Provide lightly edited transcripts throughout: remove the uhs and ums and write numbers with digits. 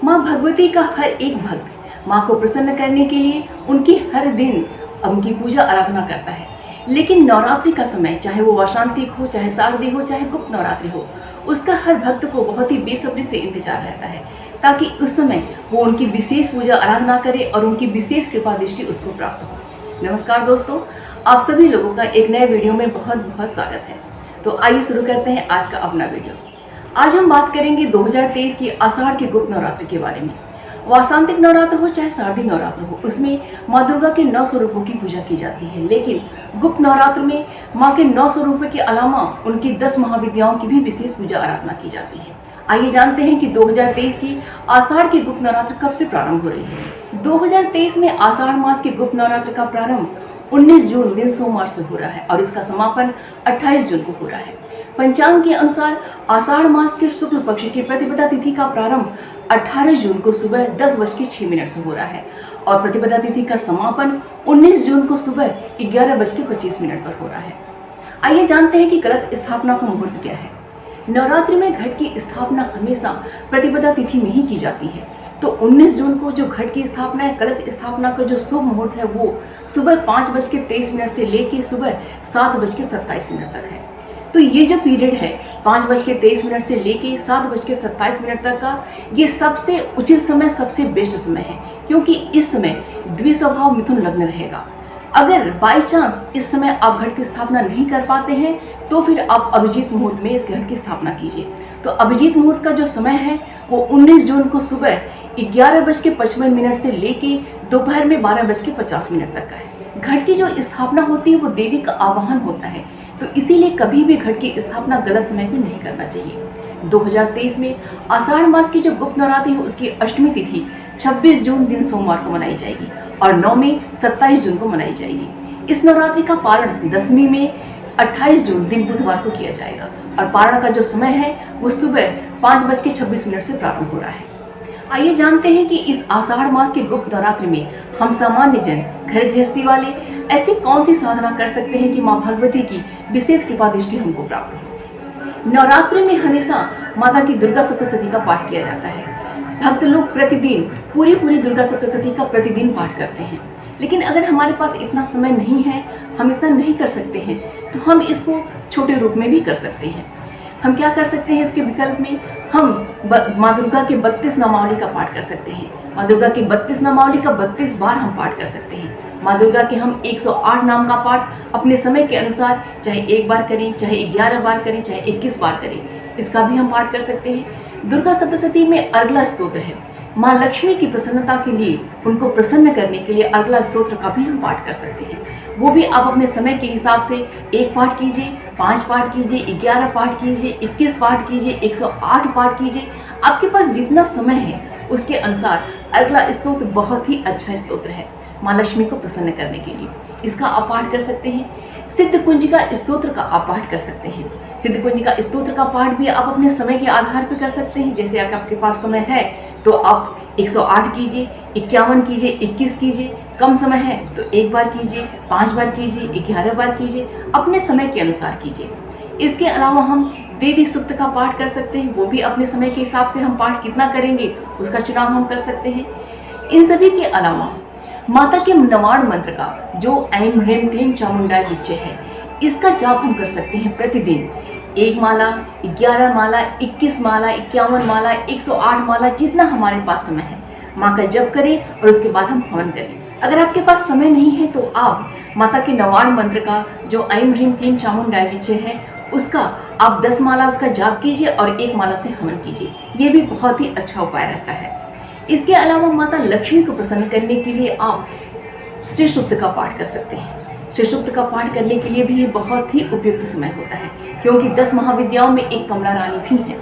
माँ भगवती का हर एक भक्त माँ को प्रसन्न करने के लिए उनकी हर दिन उनकी पूजा आराधना करता है। लेकिन नवरात्रि का समय, चाहे वो वाशांतिक हो, चाहे शारदीय हो, चाहे गुप्त नवरात्रि हो, उसका हर भक्त को बहुत ही बेसब्री से इंतजार रहता है ताकि उस समय वो उनकी विशेष पूजा आराधना करे और उनकी विशेष कृपा दृष्टि उसको प्राप्त हो। नमस्कार दोस्तों, आप सभी लोगों का एक नए वीडियो में बहुत बहुत स्वागत है। तो आइए शुरू करते हैं आज का अपना वीडियो। आज हम बात करेंगे 2023 की आषाढ़ के गुप्त नवरात्र के बारे में। वासांतिक नवरात्र हो चाहे शारदीय नवरात्र हो, उसमें माँ दुर्गा के 9 स्वरूपों की पूजा की जाती है। लेकिन गुप्त नवरात्र में माँ के 9 स्वरूपों के अलावा उनकी 10 महाविद्याओं की भी विशेष पूजा आराधना की जाती है। आइए जानते हैं कि 2023 की आषाढ़ की गुप्त नवरात्र कब से प्रारंभ हो रही है। 2023 में आषाढ़ मास के गुप्त नवरात्र का प्रारंभ 19 जून दिन सोमवार से हो रहा है और इसका समापन 28 जून को हो रहा है। पंचांग के अनुसार आषाढ़ मास के शुक्ल पक्ष की प्रतिपदा तिथि का प्रारंभ 18 जून को सुबह 10:06 से हो रहा है और प्रतिपदा तिथि का समापन 19 जून को सुबह 11:25 पर हो रहा है। आइए जानते हैं कि कलश स्थापना का मुहूर्त क्या है। नवरात्रि में घट की स्थापना हमेशा प्रतिपदा तिथि में ही की जाती है। तो 19 जून को जो घट की स्थापना है, कलश स्थापना का जो शुभ मुहूर्त है वो सुबह 5:23 से लेके सुबह 7:27 तक है। तो ये जो पीरियड है 5:23 से लेके 7:27 तक का, ये सबसे उचित समय, सबसे बेस्ट समय है, क्योंकि इस समय द्विस्वभाव मिथुन लग्न रहेगा। अगर बाई चांस इस समय आप घट की स्थापना नहीं कर पाते हैं तो फिर आप अभिजीत मुहूर्त में इस घट की स्थापना कीजिए। तो अभिजीत मुहूर्त का जो समय है वो 19 जून को सुबह 11:55 से लेके दोपहर में 12:50 तक का है। घट की जो स्थापना होती है वो देवी का आवाहन होता है, तो इसीलिए कभी भी घट की स्थापना गलत समय पर नहीं करना चाहिए। 2023 में आषाढ़ मास की जो गुप्त नवरात्रि है उसकी अष्टमी तिथि 26 जून दिन सोमवार को मनाई जाएगी और नवमी 27 जून को मनाई जाएगी। इस नवरात्रि का पारण दशमी में 28 जून दिन बुधवार को किया जाएगा और पारण का जो समय है वो सुबह 5:26 से प्रारंभ हो रहा है। आइए जानते हैं कि इस आषाढ़ मास के गुप्त नवरात्रि में हम सामान्य जन, घर गृहस्थी वाले ऐसी कौन सी साधना कर सकते हैं कि माँ भगवती की विशेष कृपा दृष्टि हमको प्राप्त हो। नवरात्रि में हमेशा माता की दुर्गा सप्तशती का पाठ किया जाता है। भक्त लोग प्रतिदिन पूरी दुर्गा सप्तशती का प्रतिदिन पाठ करते हैं। लेकिन अगर हमारे पास इतना समय नहीं है, हम इतना नहीं कर सकते हैं, तो हम इसको छोटे रूप में भी कर सकते हैं। हम क्या कर सकते हैं इसके विकल्प में, हम माँ दुर्गा के 32 नामावली का पाठ कर सकते हैं। माँ दुर्गा की 32 नामावली का 32 बार हम पाठ कर सकते हैं। माँ दुर्गा के हम 108 नाम का पाठ अपने समय के अनुसार चाहे 1 बार करें, चाहे 11 बार करें, चाहे 21 बार करें, इसका भी हम पाठ कर सकते हैं। दुर्गा सप्तशती में अर्गला स्तोत्र है। माँ लक्ष्मी की प्रसन्नता के लिए, उनको प्रसन्न करने के लिए अर्गला स्तोत्र का भी हम पाठ कर सकते हैं। वो भी आप अपने समय के हिसाब से 1 पाठ कीजिए, 5 पाठ कीजिए, 11 पाठ कीजिए, 21 पाठ कीजिए, 108 पाठ कीजिए। आपके पास जितना समय है उसके अनुसार अर्गला स्तोत्र बहुत ही अच्छा स्तोत्र है माँ लक्ष्मी को प्रसन्न करने के लिए। इसका आप पाठ कर सकते हैं। सिद्ध कुंजिका स्तोत्र का आप पाठ कर सकते हैं। सिद्ध कुंजिका स्तोत्र का पाठ भी आप अपने समय के आधार पर कर सकते हैं। जैसे अगर आपके पास समय है तो आप 108 कीजिए, 51 कीजिए, 21 कीजिए। कम समय है तो 1 बार कीजिए, 5 बार कीजिए, 11 बार कीजिए, अपने समय के अनुसार कीजिए। इसके अलावा हम देवी सूक्त का पाठ कर सकते हैं। वो भी अपने समय के हिसाब से हम पाठ कितना करेंगे उसका चुनाव हम कर सकते हैं। इन सभी के अलावा माता के नवाण मंत्र का जो ऐं ह्रीं क्लीं चामुंडाय विच्चे है, इसका जाप हम कर सकते हैं प्रतिदिन। 1 माला, 11 माला, 21 माला, 51 माला, 108 माला, जितना हमारे पास समय है माँ का जप करें और उसके बाद हम हवन करें। अगर आपके पास समय नहीं है तो आप माता के नवाण मंत्र का जो ऐं ह्रीं क्लीं चामुंडाय विच्चे है उसका आप 10 माला उसका जाप कीजिए और 1 माला से हवन कीजिए। ये भी बहुत ही अच्छा उपाय रहता है। इसके अलावा माता लक्ष्मी को प्रसन्न करने के लिए आप श्री सूक्त का पाठ कर सकते हैं। श्री सूक्त का पाठ करने के लिए भी ये बहुत ही उपयुक्त समय होता है, क्योंकि 10 महाविद्याओं में एक कमला रानी भी है।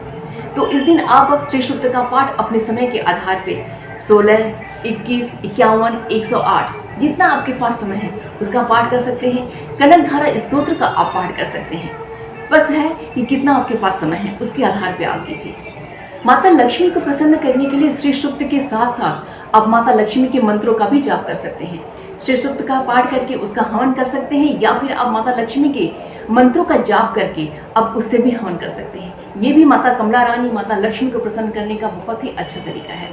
तो इस दिन आप श्री सूक्त का पाठ अपने समय के आधार पे 16, 21, 51, 108 जितना आपके पास समय है उसका पाठ कर सकते हैं। कनक धारा स्तोत्र का आप पाठ कर सकते हैं। बस है कि कितना आपके पास समय है उसके आधार पे आप कीजिए। माता लक्ष्मी को प्रसन्न करने के लिए श्री सूक्त के साथ साथ आप माता लक्ष्मी के मंत्रों का भी जाप कर सकते हैं। श्री सूक्त का पाठ करके उसका हवन कर सकते हैं, या फिर आप माता लक्ष्मी के मंत्रों का जाप करके आप उससे भी हवन कर सकते हैं। ये भी माता कमला रानी, माता लक्ष्मी को प्रसन्न करने का बहुत ही अच्छा तरीका है।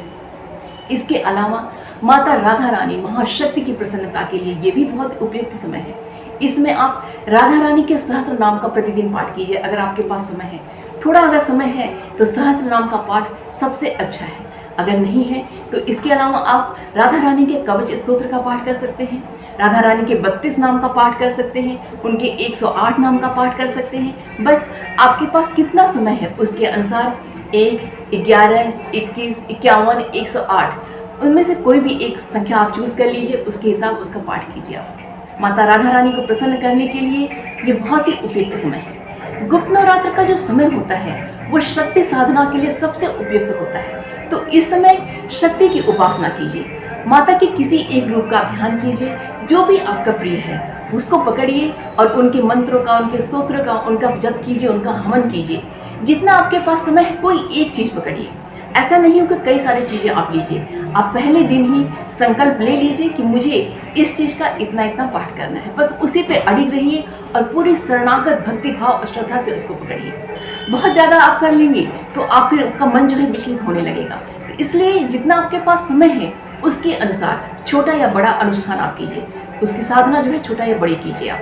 इसके अलावा माता राधा रानी महाशक्ति की प्रसन्नता के लिए ये भी बहुत उपयुक्त समय है। इसमें आप राधा रानी के सहस्त्र नाम का प्रतिदिन पाठ कीजिए अगर आपके पास समय है। थोड़ा अगर समय है तो सहस्त्र नाम का पाठ सबसे अच्छा है, अगर नहीं है तो इसके अलावा आप राधा रानी के कवच स्तोत्र का पाठ कर सकते हैं, राधा रानी के 32 नाम का पाठ कर सकते हैं, उनके 108 नाम का पाठ कर सकते हैं। बस आपके पास कितना समय है उसके अनुसार 1, 11, 21, 51, 108 उनमें से कोई भी एक संख्या आप चूज कर लीजिए, उसके हिसाब उसका पाठ कीजिए। आप माता राधा रानी को प्रसन्न करने के लिए ये बहुत ही उपयुक्त समय है। गुप्त नवरात्र का जो समय होता है वो शक्ति साधना के लिए सबसे उपयुक्त होता है। तो इस समय शक्ति की उपासना कीजिए, माता के किसी एक रूप का ध्यान कीजिए, जो भी आपका प्रिय है उसको पकड़िए और उनके मंत्रों का, उनके स्तोत्र का, उनका जप कीजिए, उनका हवन कीजिए। जितना आपके पास समय है कोई एक चीज पकड़िए, ऐसा नहीं हो कि कई सारी चीजें आप लीजिए। आप पहले दिन ही संकल्प ले लीजिए कि मुझे इस चीज का इतना इतना पाठ करना है, बस उसी पे अड़िग रहिए और पूरी शरणागत भक्ति भाव और श्रद्धा से उसको पकड़िए। बहुत ज़्यादा आप कर लेंगे तो आप फिर आपका मन जो है विचलित होने लगेगा। तो इसलिए जितना आपके पास समय है उसके अनुसार छोटा या बड़ा अनुष्ठान आप कीजिए, उसकी साधना जो है छोटा या बड़ी कीजिए। आप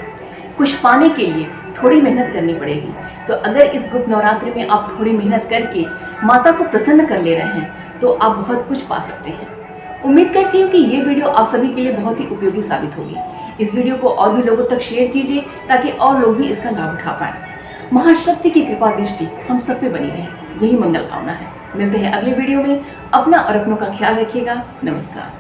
कुछ पाने के लिए थोड़ी मेहनत करनी पड़ेगी। तो अगर इस गुप्त नवरात्रि में आप थोड़ी मेहनत करके माता को प्रसन्न कर ले रहे हैं तो आप बहुत कुछ पा सकते हैं। उम्मीद करती हूँ कि ये वीडियो आप सभी के लिए बहुत ही उपयोगी साबित होगी। इस वीडियो को और भी लोगों तक शेयर कीजिए ताकि और लोग भी इसका लाभ उठा पाएं। महाशक्ति की कृपा दृष्टि हम सब पे बनी रहे, यही मंगल कामना है। मिलते हैं अगले वीडियो में। अपना और अपनों का ख्याल रखिएगा। नमस्कार।